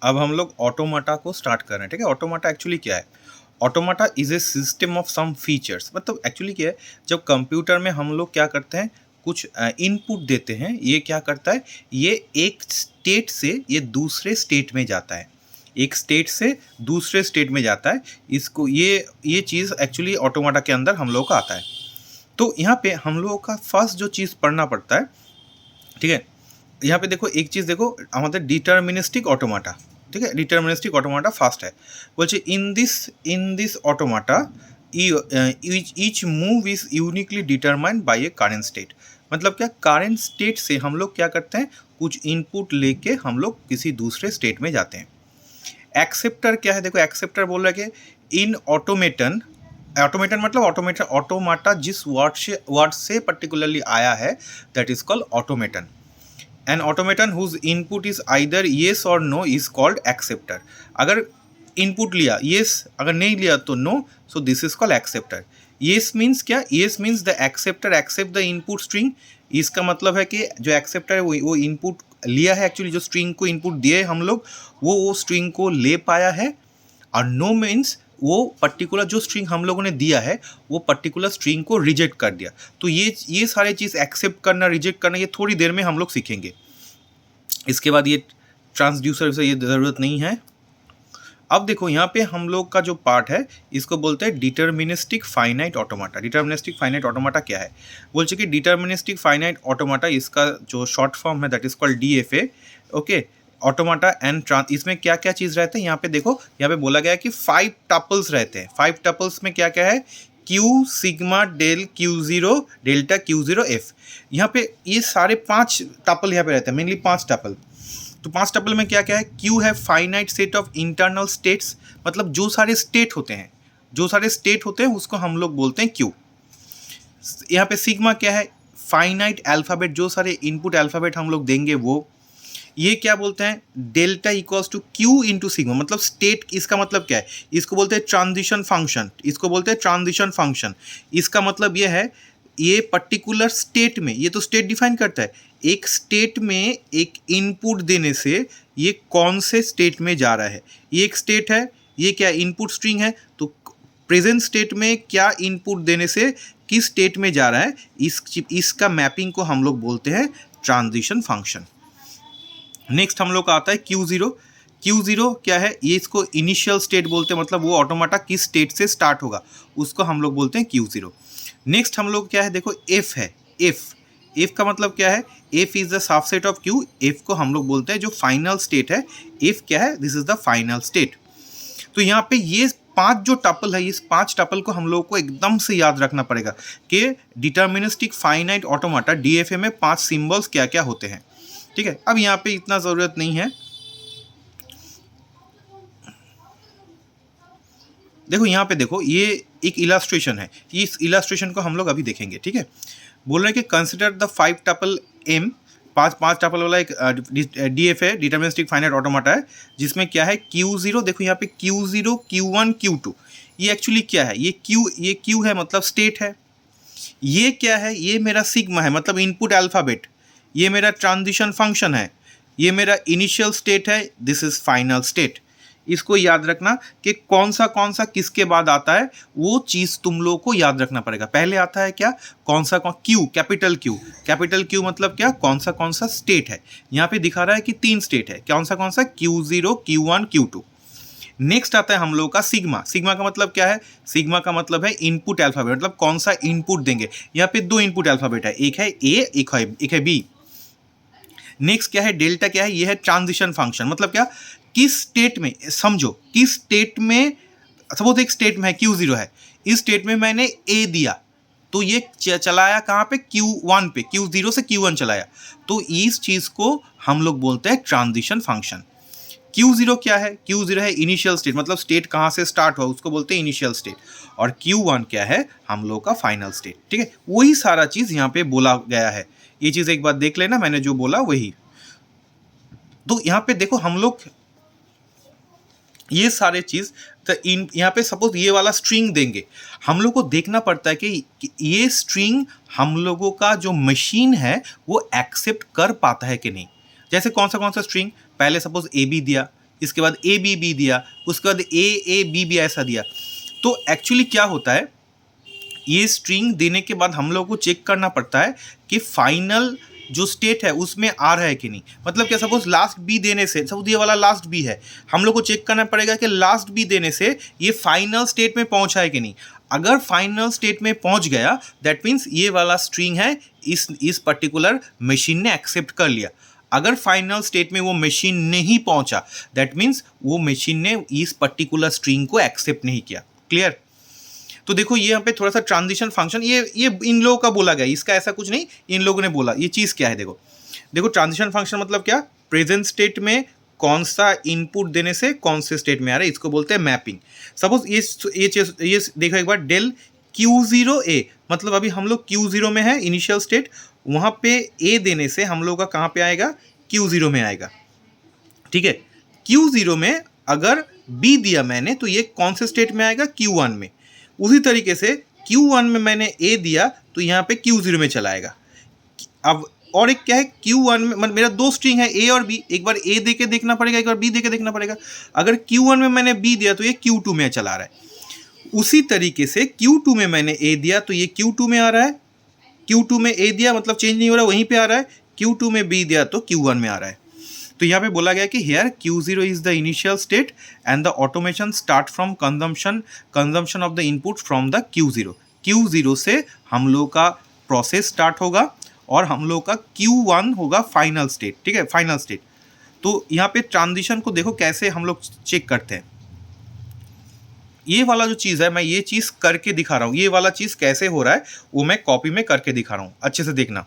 अब हम लोग ऑटोमाटा को स्टार्ट कर रहे हैं, ठीक है। ऑटोमाटा एक्चुअली क्या है? Automata is a system of some features. मतलब एक्चुअली क्या है, जब कंप्यूटर में हम लोग क्या करते हैं, कुछ इनपुट देते हैं, ये क्या करता है, ये एक स्टेट से ये दूसरे स्टेट में जाता है, एक स्टेट से दूसरे स्टेट में जाता है। इसको ये चीज़ एक्चुअली ऑटोमाटा के अंदर हम लोग का आता है। तो यहाँ पे हम लोगों का फर्स्ट जो चीज़ पढ़ना पड़ता है, ठीक है। यहाँ पे देखो एक चीज़ देखो, हमारे डिटर्मिनिस्टिक ऑटोमाटा, ठीक है। डिटर्मिनिस्टिक ऑटोमाटा फास्ट है, बोलছে in this automata each move is uniquely determined by a current state. मतलब क्या, करेंट स्टेट से हम लोग क्या करते हैं, कुछ इनपुट लेके हम लोग किसी दूसरे स्टेट में जाते हैं। एक्सेप्टर क्या है, देखो एक्सेप्टर बोल रहा है कि इन ऑटोमेटन, ऑटोमेटन मतलब ऑटोमेटन, ऑटोमाटा जिस वर्ड से पर्टिकुलरली आया है, that is called automaton. An automaton whose input is either yes और नो इज कॉल्ड एक्सेप्टर। अगर इनपुट लिया येस, अगर नहीं लिया तो no, so this is called acceptor. Yes means क्या, yes means the acceptor accept the input string. इसका मतलब है कि जो एक्सेप्टर है वो इनपुट लिया है, एक्चुअली जो स्ट्रिंग को इनपुट दिए हम लोग, वो स्ट्रिंग को ले पाया है। और नो मीन्स वो पर्टिकुलर जो स्ट्रिंग हम लोगों ने दिया है, वो पर्टिकुलर स्ट्रिंग को रिजेक्ट कर दिया। तो ये सारे चीज़ एक्सेप्ट करना, रिजेक्ट करना, ये थोड़ी देर में हम लोग सीखेंगे। इसके बाद ये ट्रांसड्यूसर से ये ज़रूरत नहीं है। अब देखो यहाँ पे हम लोग का जो पार्ट है, इसको बोलते हैं deterministic finite automata. Deterministic finite automata क्या है, बोलते कि डिटर्मिनिस्टिक फाइनाइट ऑटोमाटा, इसका जो शॉर्ट फॉर्म है that is called DFA, okay. Automata and इसमें क्या क्या चीज़ रहते हैं, यहाँ पे देखो, यहाँ पे बोला गया है कि 5 टपल्स रहते हैं। 5 टपल्स में क्या क्या है, Q sigma del Q0 delta Q0 F। यहाँ पे ये सारे 5 टपल यहाँ पे रहते हैं, मेनली 5 टपल। तो 5 टपल में क्या क्या है, Q है finite set of internal states, मतलब जो सारे स्टेट होते हैं, जो सारे स्टेट होते हैं उसको हम लोग बोलते हैं Q। यहाँ पे सिग्मा क्या है, फाइनाइट अल्फ़ाबेट, जो सारे इनपुट अल्फ़ाबेट हम लोग देंगे वो। ये क्या बोलते हैं, delta equals to Q into sigma, मतलब स्टेट, इसका मतलब क्या है, इसको बोलते हैं ट्रांजिशन फंक्शन, इसको बोलते हैं ट्रांजिशन फंक्शन। इसका मतलब ये है, ये पर्टिकुलर स्टेट में, ये तो स्टेट डिफाइन करता है, एक स्टेट में एक इनपुट देने से ये कौन से स्टेट में जा रहा है। ये एक स्टेट है, ये क्या इनपुट स्ट्रिंग है, तो प्रेजेंट स्टेट में क्या इनपुट देने से किस स्टेट में जा रहा है, इसका मैपिंग को हम लोग बोलते हैं ट्रांजिशन फंक्शन। नेक्स्ट हम लोग का आता है Q0। Q0 क्या है, ये इसको इनिशियल स्टेट बोलते हैं, मतलब वो ऑटोमाटा किस स्टेट से स्टार्ट होगा उसको हम लोग बोलते हैं Q0। नेक्स्ट हम लोग क्या है, देखो F है। F का मतलब क्या है, F is the subset of Q। F को हम लोग बोलते हैं जो फाइनल स्टेट है। F क्या है, this is the final state. तो यहाँ पे ये 5 जो टपल है, इस 5 टपल को हम लोग को एकदम से याद रखना पड़ेगा कि डिटर्मिनिस्टिक फाइनाइट ऑटोमाटा DFA में 5 सिंबल्स क्या क्या होते हैं, ठीक है। अब यहाँ पे इतना ज़रूरत नहीं है। देखो यहाँ पे देखो, ये एक इलास्ट्रेशन है, इस इलास्ट्रेशन को हम लोग अभी देखेंगे, ठीक है। बोल रहे हैं कि consider the 5 tuple M, 5 tuple वाला एक DFA डिटर्मिनिस्टिक फाइनाइट ऑटोमाटा है, जिसमें क्या है Q0, देखो यहाँ पे Q0 Q1 Q2। ये एक्चुअली क्या है, ये Q है मतलब स्टेट है। ये क्या है, ये मेरा सिग्मा है मतलब इनपुट अल्फ़ाबेट। ये मेरा ट्रांजिशन फंक्शन है, ये मेरा इनिशियल स्टेट है, दिस इज़ फाइनल स्टेट। इसको याद रखना कि कौन सा किसके बाद आता है, वो चीज़ तुम लोगों को याद रखना पड़ेगा। पहले आता है क्या, कौन सा Q, कैपिटल Q मतलब क्या, कौन सा स्टेट है। यहाँ पे दिखा रहा है कि 3 स्टेट है, कौन सा Q0 Q1 Q2। नेक्स्ट आता है हम लोगों का सिग्मा। सिग्मा का मतलब क्या है, सिग्मा का मतलब है इनपुट अल्फ़ाबेट, मतलब कौन सा इनपुट देंगे। यहाँ पे 2 इनपुट अल्फ़ाबेट है, एक है A, एक है B। नेक्स्ट क्या है, डेल्टा क्या है, ये है ट्रांजिशन फंक्शन, मतलब क्या, किस स्टेट में, समझो किस स्टेट में, सपोज एक स्टेट में है Q0 है, इस स्टेट में मैंने A दिया, तो ये चलाया कहाँ पे, Q1 पे, Q0 से Q1 चलाया, तो इस चीज़ को हम लोग बोलते हैं ट्रांजिशन फंक्शन। Q0 क्या है, Q0 है इनिशियल स्टेट, मतलब स्टेट कहाँ से स्टार्ट हुआ उसको बोलते हैं इनिशियल स्टेट। और Q1 क्या है, हम लोग का फाइनल स्टेट, ठीक है। वही सारा चीज़ यहाँ पे बोला गया है, ये चीज़ एक बार देख लेना, मैंने जो बोला वही। तो यहाँ पे देखो हम लोग ये सारे चीज़, तो यहाँ पे सपोज ये वाला स्ट्रिंग देंगे, हम लोग को देखना पड़ता है कि ये स्ट्रिंग हम लोगों का जो मशीन है वो एक्सेप्ट कर पाता है कि नहीं। जैसे कौन सा स्ट्रिंग, पहले सपोज AB दिया, इसके बाद ए बी बी दिया, उसके बाद ए बी बी ऐसा दिया। तो एक्चुअली क्या होता है, ये स्ट्रिंग देने के बाद हम लोग को चेक करना पड़ता है कि फाइनल जो स्टेट है उसमें आ रहा है कि नहीं। मतलब क्या, सपोज लास्ट बी देने से, सपोज ये वाला लास्ट बी है, हम लोग को चेक करना पड़ेगा कि लास्ट बी देने से ये फाइनल स्टेट में पहुंचा है कि नहीं। अगर फाइनल स्टेट में पहुंच गया, दैट मीन्स ये वाला स्ट्रिंग है इस पर्टिकुलर मशीन ने एक्सेप्ट कर लिया। अगर फाइनल स्टेट में वो मशीन नहीं पहुंचा, दैट मीन्स वो मशीन ने इस पर्टिकुलर स्ट्रिंग को एक्सेप्ट नहीं किया। क्लियर? तो देखो ये यहाँ पे थोड़ा सा ट्रांजिशन फंक्शन, ये इन लोगों का बोला गया, इसका ऐसा कुछ नहीं, इन लोगों ने बोला। ये चीज़ क्या है, देखो ट्रांजिशन फंक्शन मतलब क्या, प्रेजेंट स्टेट में कौन सा इनपुट देने से कौन से स्टेट में आ रहा है, इसको बोलते हैं मैपिंग। सपोज ये देखो एक बार, डेल Q0 मतलब अभी हम लोग Q0 में है इनिशियल स्टेट, वहाँ पे ए देने से हम लोग का कहाँ पे आएगा, Q0 में आएगा। ठीक है, Q0 में अगर बी दिया मैंने तो ये कौन से स्टेट में आएगा, Q1 में। उसी तरीके से Q1 में मैंने ए दिया तो यहाँ पे Q0 में चला आएगा। अब और एक क्या है, Q1 में मेरा दो स्ट्रिंग है ए और बी, एक बार ए दे के देखना पड़ेगा, एक बार बी दे के देखना पड़ेगा। अगर Q1 में मैंने बी दिया तो ये Q2 में चला रहा है। उसी तरीके से Q2 में मैंने ए दिया तो ये Q2 में आ रहा है, Q2 में ए दिया मतलब चेंज नहीं हो रहा, वहीं पे आ रहा है। Q2 में बी दिया तो Q1 में आ रहा है। तो यहाँ पे बोला गया कि here Q0 is the initial state and the automation start from consumption of the input from the Q0। Q0 से हम लोग का प्रोसेस स्टार्ट होगा और हम लोग का Q1 होगा फाइनल स्टेट। ठीक है, फाइनल स्टेट। तो यहाँ पे ट्रांजिशन को देखो कैसे हम लोग चेक करते हैं। ये वाला जो चीज़ है, मैं ये चीज़ करके दिखा रहा हूँ, ये वाला चीज़ कैसे हो रहा है वो मैं कॉपी में करके दिखा रहा हूँ, अच्छे से देखना।